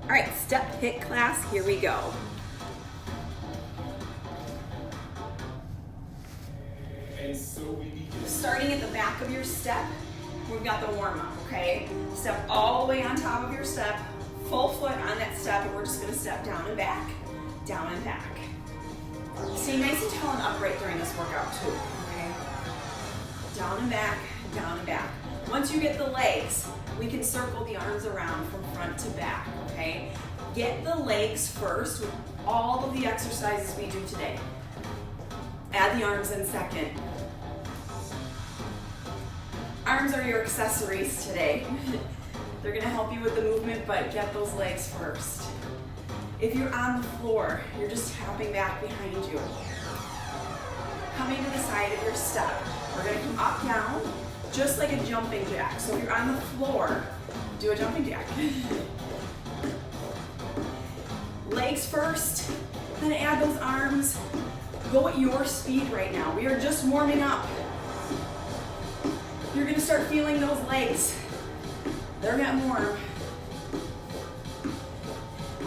All right, step HIIT class, here we go. Starting at the back of your step, we've got the warm up, okay? Step all the way on top of your step, full foot on that step, and we're just gonna step down and back, down and back. Stay nice and tall and upright during this workout too, okay? Down and back, down and back. Once you get the legs, we can circle the arms around from front to back, okay? Get the legs first with all of the exercises we do today. Add the arms in second. Arms are your accessories today. They're gonna help you with the movement, but get those legs first. If you're on the floor, you're just tapping back behind you. Coming to the side of your step. We're gonna come up, down, just like a jumping jack. So if you're on the floor, do a jumping jack. Legs first, then add those arms. Go at your speed right now. We are just warming up. You're gonna start feeling those legs. They're getting warm.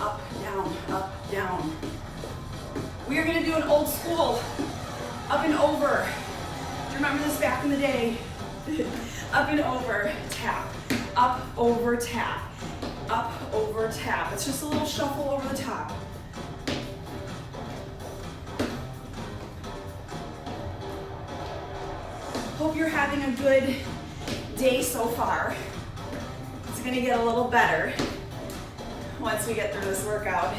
Up, down, up, down. We are gonna do an old school up and over. Do you remember this back in the day? Up and over, tap. Up, over, tap. Up, over, tap. It's just a little shuffle over the top. Hope you're having a good day so far. It's gonna get a little better once we get through this workout.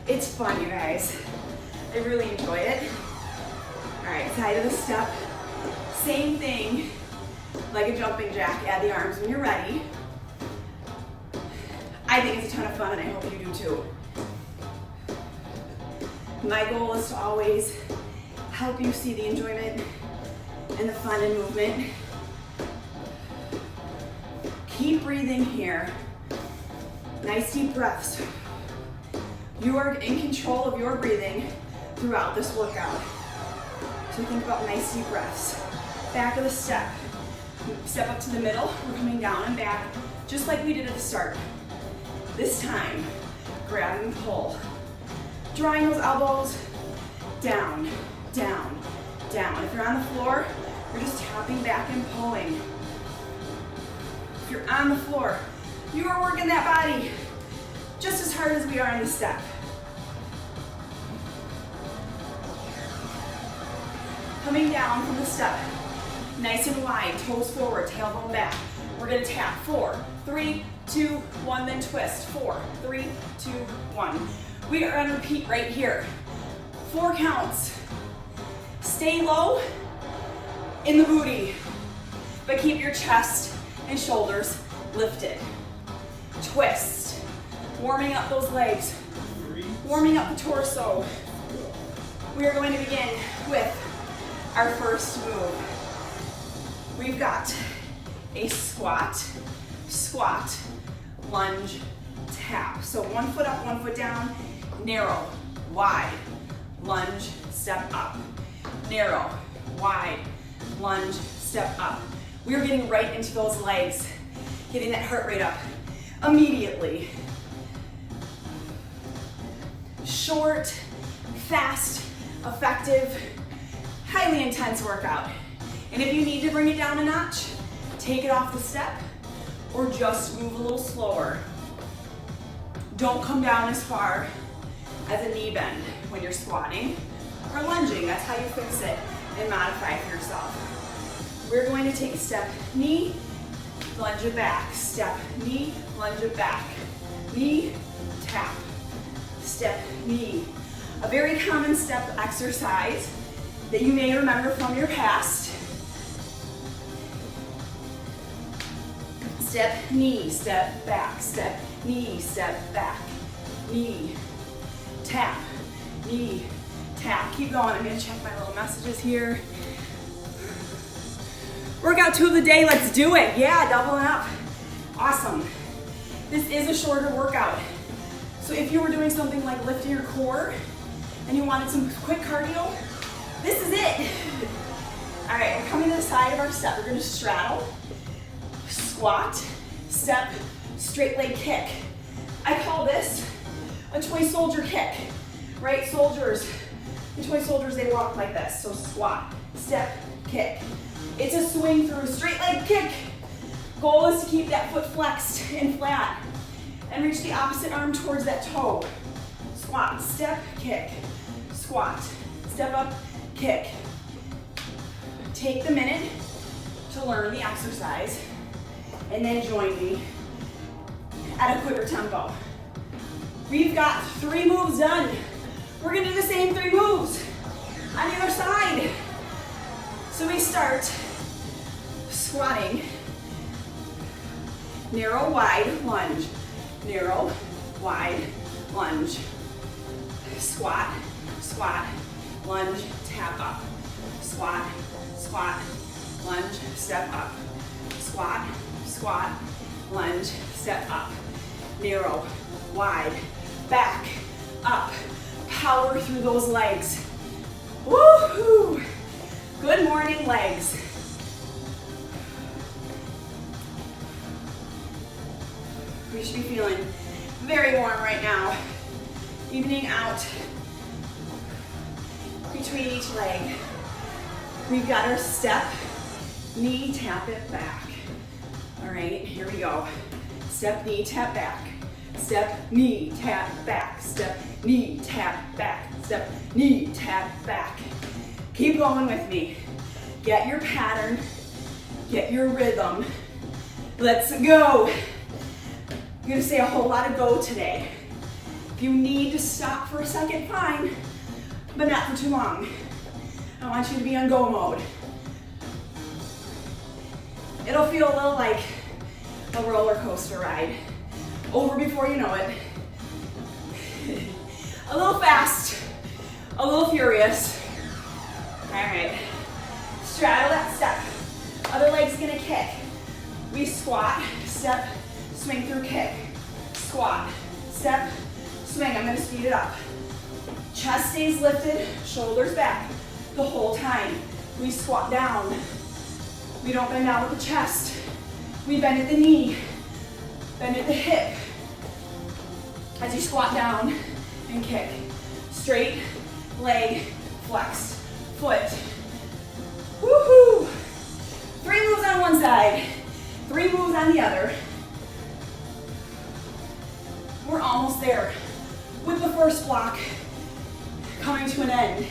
It's fun, you guys. I really enjoy it. All right, side of the step. Same thing, like a jumping jack. Add the arms when you're ready. I think it's a ton of fun, and I hope you do too. My goal is to always help you see the enjoyment and the fun and movement. Keep breathing here. Nice deep breaths. You are in control of your breathing throughout this workout. So think about nice deep breaths. Back of the step. Step up to the middle. We're coming down and back, just like we did at the start. This time, grab and pull. Drawing those elbows down, down, down. If you're on the floor, you're just tapping back and pulling. If you're on the floor, you are working that body just as hard as we are on the step. Coming down from the step, nice and wide, toes forward, tailbone back. We're gonna tap 4, 3, 2, 1, then twist. 4, 3, 2, 1. We are on repeat right here. 4 counts. Stay low in the booty, but keep your chest and shoulders lifted. Twist. Warming up those legs. Warming up the torso. We are going to begin with our first move. We've got a squat, squat, lunge, tap. So 1 foot up, 1 foot down, narrow, wide, lunge, step up. Narrow, wide, lunge, step up. We are getting right into those legs, getting that heart rate up immediately. Short, fast, effective, highly intense workout. And if you need to bring it down a notch, take it off the step or just move a little slower. Don't come down as far as a knee bend when you're squatting or lunging. That's how you fix it and modify for yourself. We're going to take step, knee, lunge it back. Step, knee, lunge it back. Knee, tap. Step, knee. A very common step exercise that you may remember from your past. Step, knee, step back. Step, knee, step back. Knee, tap, knee, tap. Keep going. I'm gonna check my little messages here. Workout 2 of the day, let's do it. Yeah, doubling up. Awesome. This is a shorter workout. So if you were doing something like lifting your core and you wanted some quick cardio, this is it. All right, we're coming to the side of our step. We're gonna straddle, squat, step, straight leg kick. I call this a toy soldier kick, right? Soldiers, the toy soldiers, they walk like this. So squat, step, kick. It's a swing through, straight leg kick. Goal is to keep that foot flexed and flat and reach the opposite arm towards that toe. Squat, step, kick, squat, step up, kick. Take the minute to learn the exercise and then join me at a quicker tempo. We've got 3 moves done. We're gonna do the same 3 moves on the other side. So we start squatting, narrow, wide, lunge, narrow, wide, lunge, squat, squat, lunge, tap up, squat, squat, lunge, step up, squat, squat, lunge, step up, narrow, wide, back, up, power through those legs. Woohoo! Good morning, legs. We should be feeling very warm right now. Evening out between each leg. We've got our step, knee, tap it back. All right, here we go. Step, knee, tap back. Step, knee, tap back. Step, knee, tap back. Step, knee, tap back. Keep going with me. Get your pattern, get your rhythm. Let's go. I'm gonna say a whole lot of go today. If you need to stop for a second, fine, but not for too long. I want you to be on go mode. It'll feel a little like a roller coaster ride. Over before you know it. A little fast, a little furious. All right, straddle that step. Other leg's gonna kick. We squat, step, swing through kick. Squat, step, swing. I'm gonna speed it up. Chest stays lifted, shoulders back the whole time. We squat down. We don't bend down with the chest. We bend at the knee, bend at the hip. As you squat down and kick. Straight leg, flexed foot. Woohoo! 3 moves on one side, 3 moves on the other. We're almost there with the first block coming to an end.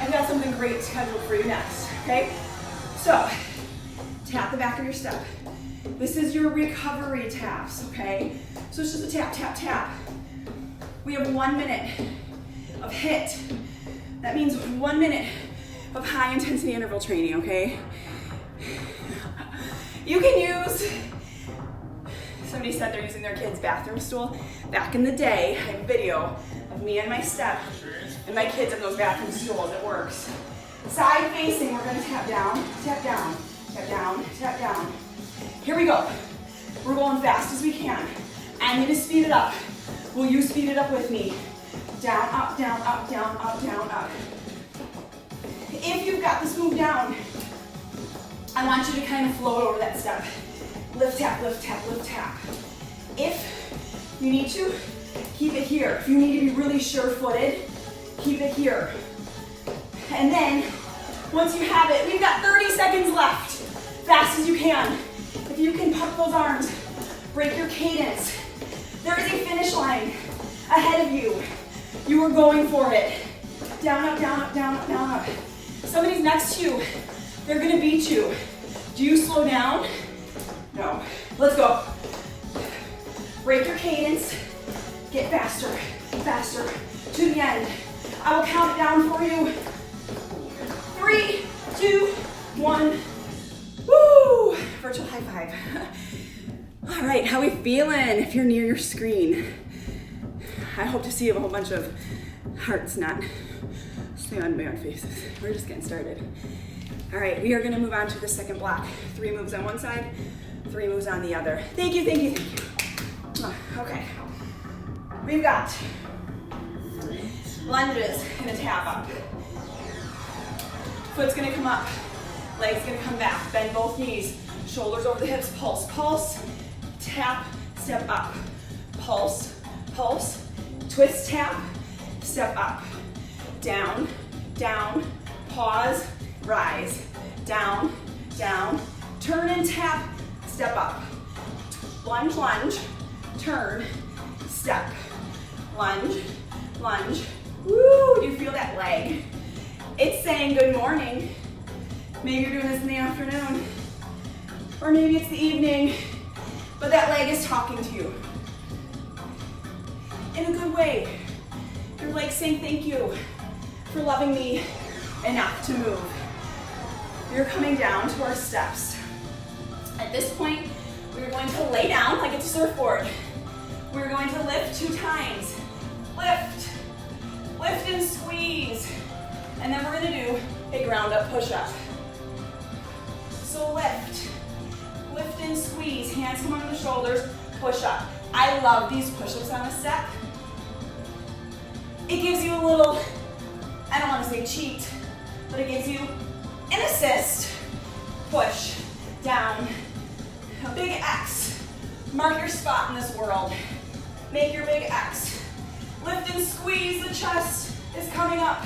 I've got something great scheduled for you next, okay? So, tap the back of your step. This is your recovery taps, okay? So it's just a tap, tap, tap. We have 1 minute of HIIT. That means 1 minute of high intensity interval training, okay? You can use, somebody said they're using their kid's bathroom stool. Back in the day, I have a video of me and my step and my kids in those bathroom stools. It works. Side facing, we're gonna tap down, tap down, tap down, tap down. Here we go. We're going fast as we can. I'm gonna speed it up. Will you speed it up with me? Down, up, down, up, down, up, down, up. If you've got this move down, I want you to kind of float over that step. Lift, tap, lift, tap, lift, tap. If you need to, keep it here. If you need to be really sure-footed, keep it here. And then, once you have it, we've got 30 seconds left. Fast as you can. If you can pump those arms, break your cadence. There is a finish line ahead of you. You are going for it. Down, up, down, up, down, up, down, up. Somebody's next to you. They're gonna beat you. Do you slow down? No. Let's go. Break your cadence. Get faster, faster, to the end. I will count it down for you. 3, 2, 1. Woo! Virtual high five. All right, how we feeling if you're near your screen? I hope to see a whole bunch of hearts, not sand faces. We're just getting started. All right, we are gonna move on to the second block. 3 moves on one side, 3 moves on the other. Thank you, thank you, thank you. Okay, we've got lunges and a tap up. Foot's gonna come up, legs gonna come back, bend both knees, shoulders over the hips, pulse, pulse, tap, step up, pulse, pulse, twist, tap, step up. Down, down, pause, rise. Down, down, turn and tap, step up. Lunge, lunge, turn, step. Lunge, lunge. Woo, you feel that leg. It's saying good morning. Maybe you're doing this in the afternoon, or maybe it's the evening, but that leg is talking to you in a good way. Your leg's saying thank you for loving me enough to move. We're coming down to our steps. At this point, we're going to lay down like it's a surfboard. We're going to lift 2 times. Lift, lift and squeeze. And then we're gonna do a ground up push-up. So lift, lift and squeeze. Hands come under the shoulders, push up. I love these push-ups on a step. It gives you a little, I don't wanna say cheat, but it gives you an assist. Push, down, a big X. Mark your spot in this world. Make your big X. Lift and squeeze, the chest is coming up.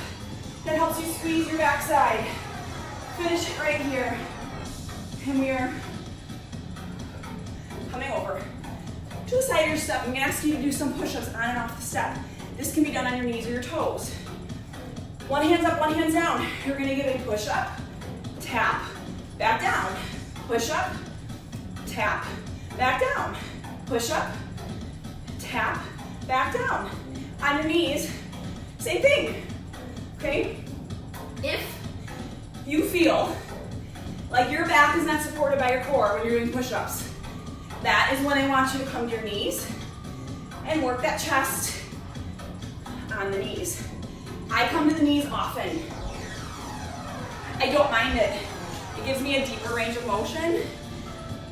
That helps you squeeze your backside. Finish it right here. And we are coming over to the side of your step. I'm gonna ask you to do some push-ups on and off the step. This can be done on your knees or your toes. One hand's up, one hand's down. You're gonna give a push-up, tap, back down. Push-up, tap, back down. Push-up, tap, back down. On your knees, same thing, okay? If you feel like your back is not supported by your core when you're doing push-ups, that is when I want you to come to your knees and work that chest on the knees. I come to the knees often. I don't mind it. It gives me a deeper range of motion,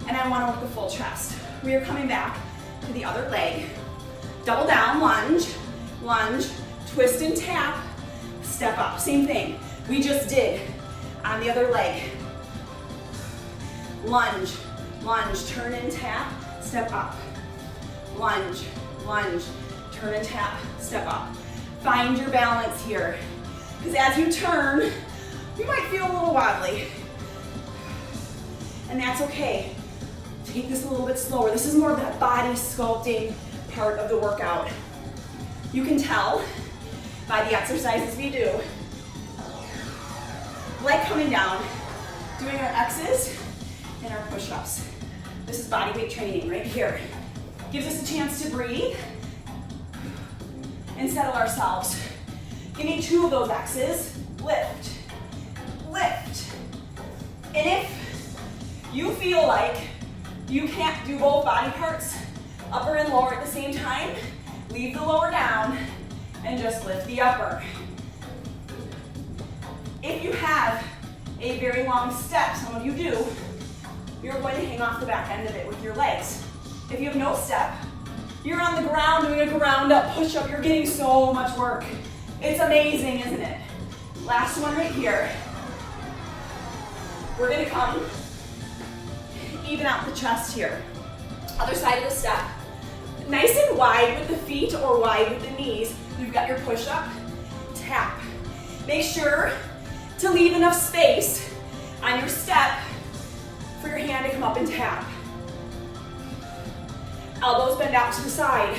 and I want to work the full chest. We are coming back to the other leg. Double down, lunge, lunge, twist and tap, step up. Same thing we just did on the other leg. Lunge, lunge, turn and tap, step up. Lunge, lunge, turn and tap, step up. Find your balance here, because as you turn, you might feel a little wobbly, and that's okay. Take this a little bit slower. This is more of that body sculpting part of the workout. You can tell by the exercises we do. Leg coming down, doing our X's and our push-ups. This is body weight training right here. Gives us a chance to breathe and settle ourselves. Give me 2 of those X's. Lift, lift. And if you feel like you can't do both body parts, upper and lower at the same time, leave the lower down and just lift the upper. If you have a very long step, some of you do, you're going to hang off the back end of it with your legs. If you have no step, you're on the ground doing a ground up push-up. You're getting so much work. It's amazing, isn't it? Last one right here. We're gonna come, even out the chest here. Other side of the step. Nice and wide with the feet or wide with the knees. You've got your push-up, tap. Make sure to leave enough space on your step for your hand to come up and tap. Elbows bend out to the side.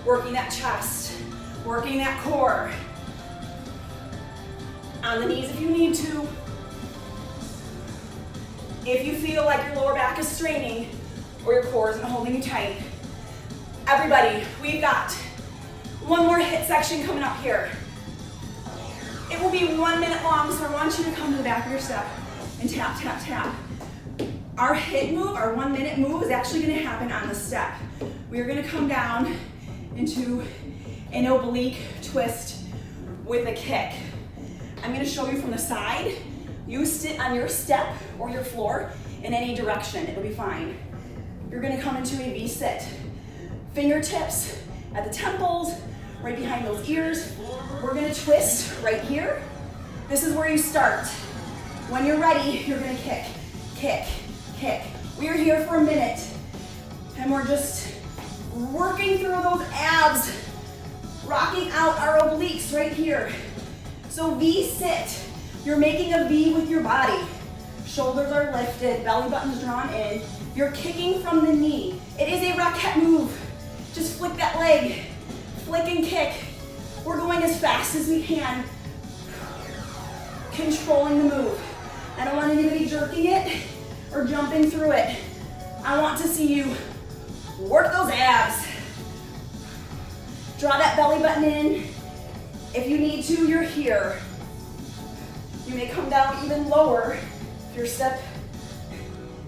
Working that chest, working that core. On the knees if you need to. If you feel like your lower back is straining or your core isn't holding you tight. Everybody, we've got one more HIIT section coming up here. It will be 1 minute long, so I want you to come to the back of your step and tap, tap, tap. Our HIIT move, our 1 minute move, is actually gonna happen on the step. We are gonna come down into an oblique twist with a kick. I'm gonna show you from the side. You sit on your step or your floor in any direction, it'll be fine. You're gonna come into a V-sit. Fingertips at the temples, right behind those ears. We're gonna twist right here. This is where you start. When you're ready, you're gonna kick, kick, kick. We are here for a minute, and we're just Working through those abs, rocking out our obliques right here. So V sit, you're making a V with your body. Shoulders are lifted, belly button's drawn in. You're kicking from the knee. It is a raquette move. Just flick that leg, flick and kick. We're going as fast as we can, controlling the move. I don't want anybody jerking it or jumping through it. I want to see you work those abs. Draw that belly button in. If you need to, you're here. You may come down even lower if your step,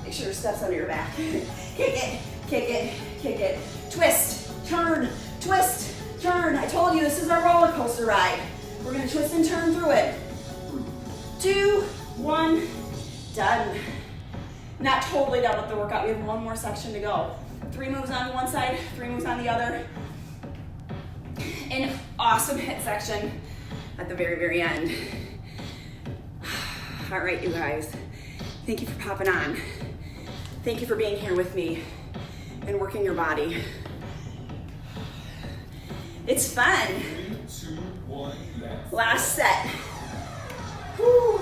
make sure your step's under your back. Kick it, kick it, kick it. Twist, turn, twist, turn. I told you this is our roller coaster ride. We're gonna twist and turn through it. 2, 1, done. Not totally done with the workout. We have one more section to go. 3 moves on one side, 3 moves on the other. An awesome HIIT section at the very, very end. All right, you guys. Thank you for popping on. Thank you for being here with me and working your body. It's fun. 3, 2, 1, last set. Whew.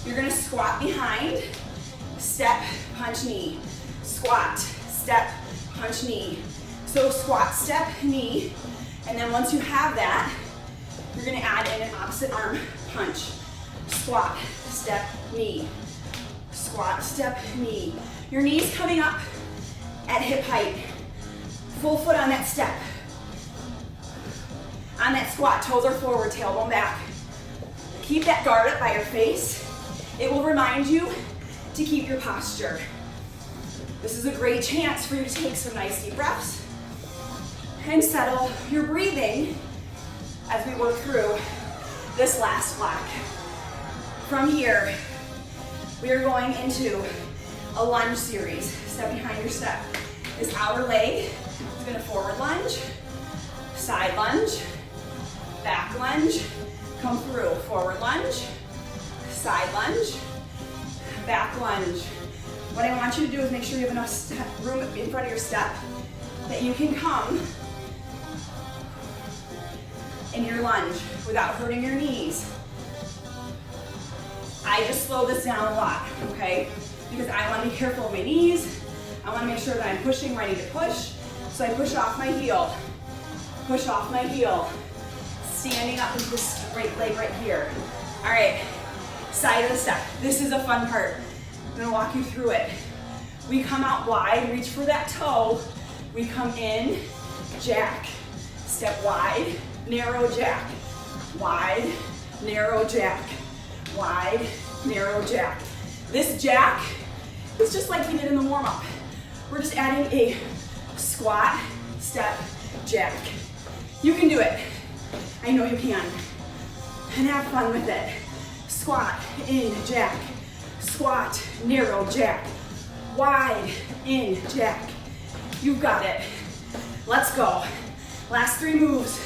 You're gonna squat behind, step, punch, knee. Squat, step, punch, knee. So squat, step, knee, and then once you have that, you're gonna add in an opposite arm punch. Squat, step, knee. Squat, step, knee. Your knee's coming up at hip height. Full foot on that step. On that squat, toes are forward, tailbone back. Keep that guard up by your face. It will remind you to keep your posture. This is a great chance for you to take some nice deep breaths and settle your breathing as we work through this last block. From here, we are going into a lunge series. Step behind your step. This outer leg is gonna forward lunge, side lunge, back lunge, come through, forward lunge, side lunge, back lunge. What I want you to do is make sure you have enough room in front of your step that you can come in your lunge without hurting your knees. I just slow this down a lot, okay? Because I want to be careful of my knees. I want to make sure that I'm pushing where I need to push. So I push off my heel, push off my heel, standing up with this straight leg right here. All right, side of the step. This is a fun part. I'm gonna walk you through it. We come out wide, reach for that toe. We come in, jack, step wide, narrow jack, wide, narrow jack, wide, narrow jack. This jack is just like we did in the warm-up. We're just adding a squat, step, jack. You can do it. I know you can. And have fun with it. Squat, in, jack. Squat, narrow jack. Wide, in, jack. You've got it. Let's go. Last 3 moves.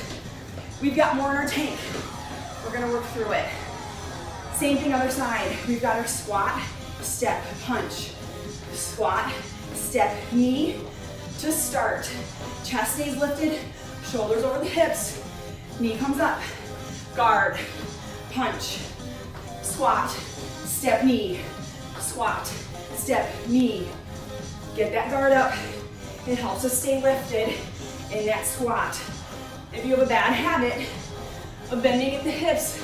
We've got more in our tank. We're gonna work through it. Same thing other side. We've got our squat, step, punch. Squat, step, knee to start. Chest stays lifted, shoulders over the hips, knee comes up. Guard, punch, squat, step, knee, squat, step, knee. Get that guard up. It helps us stay lifted in that squat. If you have a bad habit of bending at the hips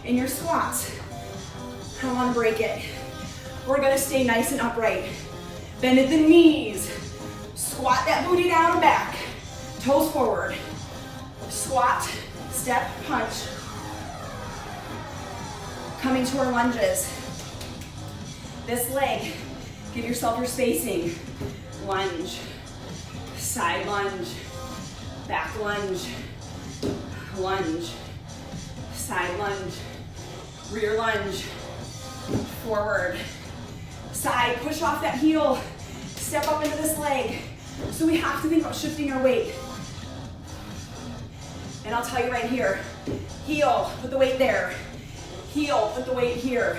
in your squats, I don't want to break it. We're gonna stay nice and upright. Bend at the knees. Squat that booty down and back. Toes forward. Squat, step, punch. Coming to our lunges. This leg, give yourself your spacing. Lunge, side lunge, back lunge, lunge, side lunge, rear lunge, forward, side, push off that heel, step up into this leg. So we have to think about shifting our weight. And I'll tell you right here, heel, put the weight there. Heel, put the weight here.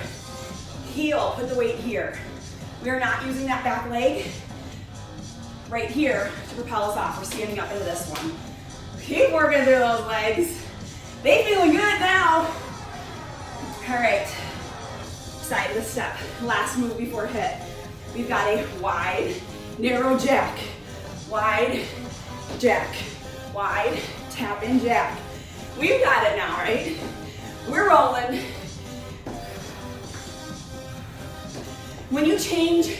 Heel, put the weight here. We are not using that back leg right here to propel us off. We're standing up into this one. Keep working through those legs. They feel good now. All right, side of the step. Last move before HIIT. We've got a wide, narrow jack. Wide, jack. Wide, tap in, jack. We've got it now, right? We're rolling. When you change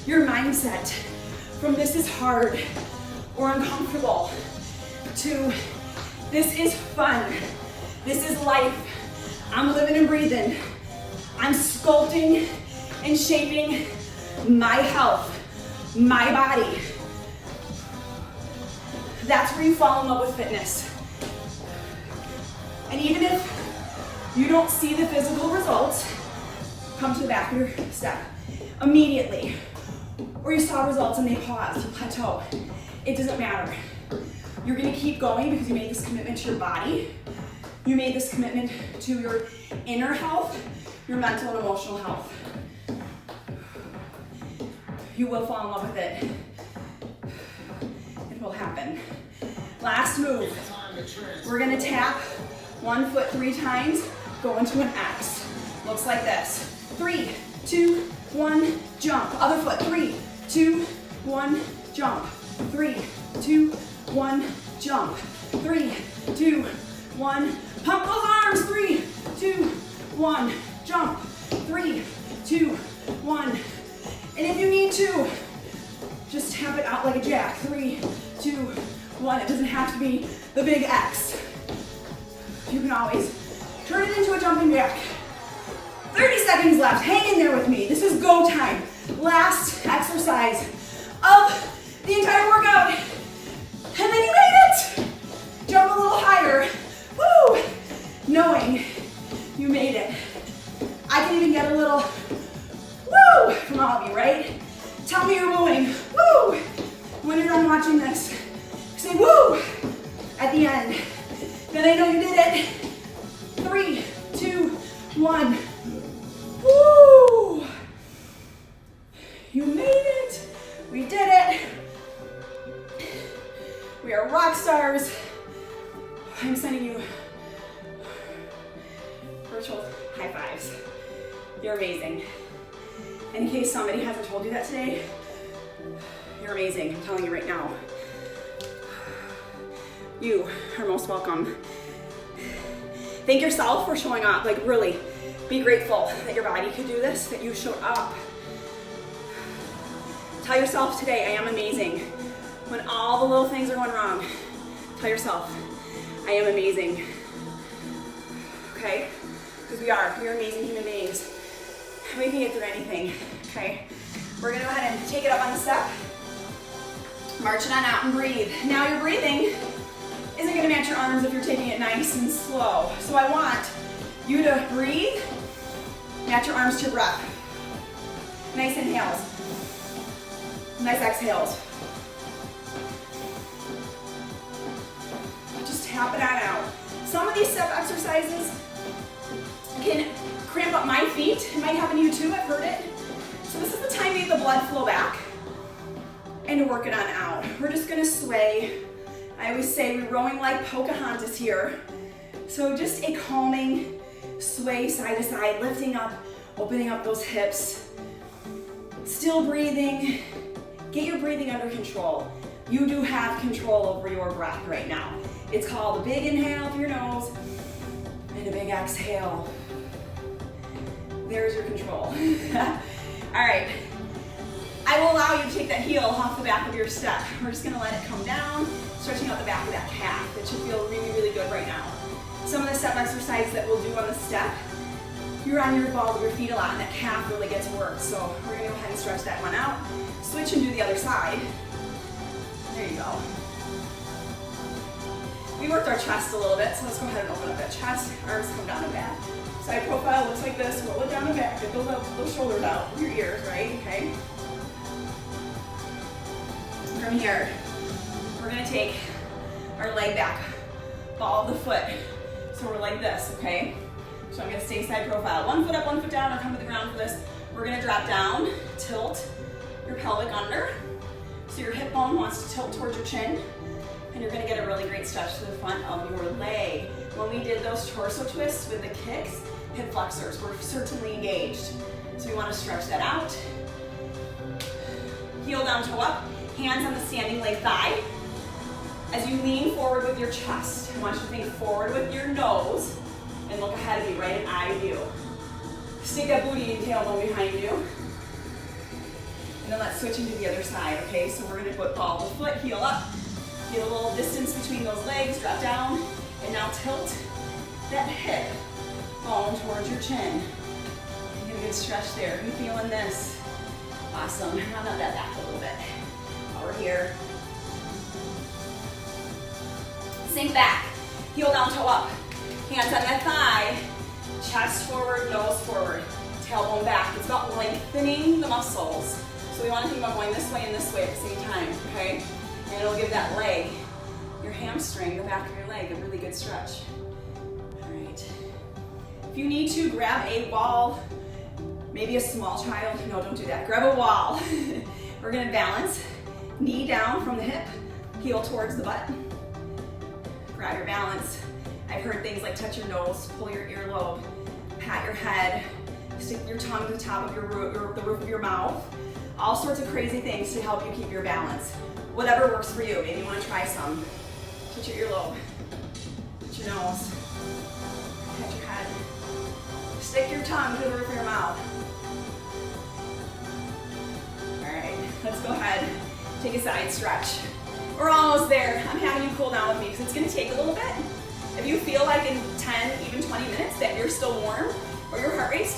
your mindset from this is hard or uncomfortable to this is fun, this is life, I'm living and breathing, I'm sculpting and shaping my health, my body. That's where you fall in love with fitness. And even if you don't see the physical results, come to the back of your step immediately. Or you saw results and they pause, you plateau. It doesn't matter. You're gonna keep going because you made this commitment to your body. You made this commitment to your inner health, your mental and emotional health. You will fall in love with it. It will happen. Last move. We're gonna tap one foot 3 times, go into an X. Looks like this. 3, 2, 1, jump. Other foot. 3, 2, 1, jump. 3, 2, 1, jump. 3, 2, 1. Pump those arms. 3, 2, 1, jump. 3, 2, 1. And if you need to, just tap it out like a jack. 3, 2, 1. It doesn't have to be the big X. You can always turn it into a jumping jack. 30 seconds left. Hang in there with me. This is go time. Last exercise of the entire workout. And then you made it. Jump a little higher. Woo! Knowing you made it. I can even get a little woo from all of you, right? Tell me you're wooing. Woo! When you're done watching this, say woo at the end. Then I know you did it. 3, 2, 1. Woo! You made it. We did it. We are rock stars. I'm sending you virtual high fives. You're amazing. And in case somebody hasn't told you that today, you're amazing. I'm telling you right now. You are most welcome. Thank yourself for showing up. Like, really, be grateful that your body could do this, that you showed up. Tell yourself today, I am amazing. When all the little things are going wrong, tell yourself, I am amazing. Okay? Because we are. We're amazing human beings. We can get through anything. Okay? We're going to go ahead and take it up on the step. March it on out and breathe. Now your breathing isn't going to match your arms if you're taking it nice and slow. So I want you to breathe, match your arms to your breath. Nice inhales. Nice exhales. Just tap it on out. Some of these step exercises can cramp up my feet. It might happen to you too, I've heard it. So this is the time to get the blood flow back and to work it on out. We're just gonna sway. I always say we're rowing like Pocahontas here. So just a calming sway side to side, lifting up, opening up those hips. Still breathing. Get your breathing under control. You do have control over your breath right now. It's called a big inhale through your nose and a big exhale. There's your control. All right. I will allow you to take that heel off the back of your step. We're just gonna let it come down, stretching out the back of that calf. It should feel really, really good right now. Some of the step exercises that we'll do on the step, you're on your balls of your feet a lot and that calf really gets worked. So we're gonna go ahead and stretch that one out. Switch and do the other side. There you go. We worked our chest a little bit, so let's go ahead and open up that chest. Arms come down and back. Side profile looks like this. Roll it down and back. Get those shoulders out. Your ears, right? Okay. From here, we're gonna take our leg back, ball of the foot. So we're like this, okay? So I'm gonna stay side profile. 1 foot up, 1 foot down, or come to the ground for this. We're gonna drop down, tilt your pelvic under. So your hip bone wants to tilt towards your chin, and you're gonna get a really great stretch to the front of your leg. When we did those torso twists with the kicks, hip flexors were certainly engaged. So we wanna stretch that out. Heel down, toe up, hands on the standing leg thigh. As you lean forward with your chest, I want you to think forward with your nose and look ahead of you, right in eye view. Stick that booty and tailbone behind you. And then let's switch into the other side, okay? So we're gonna put ball the foot, heel up, get a little distance between those legs, drop down, and now tilt that hip bone towards your chin. You get a good stretch there. You feeling this? Awesome. Now nut that back a little bit. Over here. Sink back. Heel down, toe up. Hands on that thigh. Chest forward, nose forward. Tailbone back. It's about lengthening the muscles. So we want to think about going this way and this way at the same time, okay? And it'll give that leg, your hamstring, the back of your leg, a really good stretch. All right. If you need to, grab a wall, maybe a small child. No, don't do that. Grab a wall. We're gonna balance. Knee down from the hip, heel towards the butt. Grab your balance. I've heard things like touch your nose, pull your earlobe, pat your head, stick your tongue to the top of the roof of your mouth. All sorts of crazy things to help you keep your balance. Whatever works for you. Maybe you want to try some. Touch your earlobe, touch your nose, pat your head. Stick your tongue to the roof of your mouth. All right, let's go ahead. Take a side stretch. We're almost there. I'm having you cool down with me because it's going to take a little bit. If you feel like in 10, even 20 minutes that you're still warm or your heart rate's still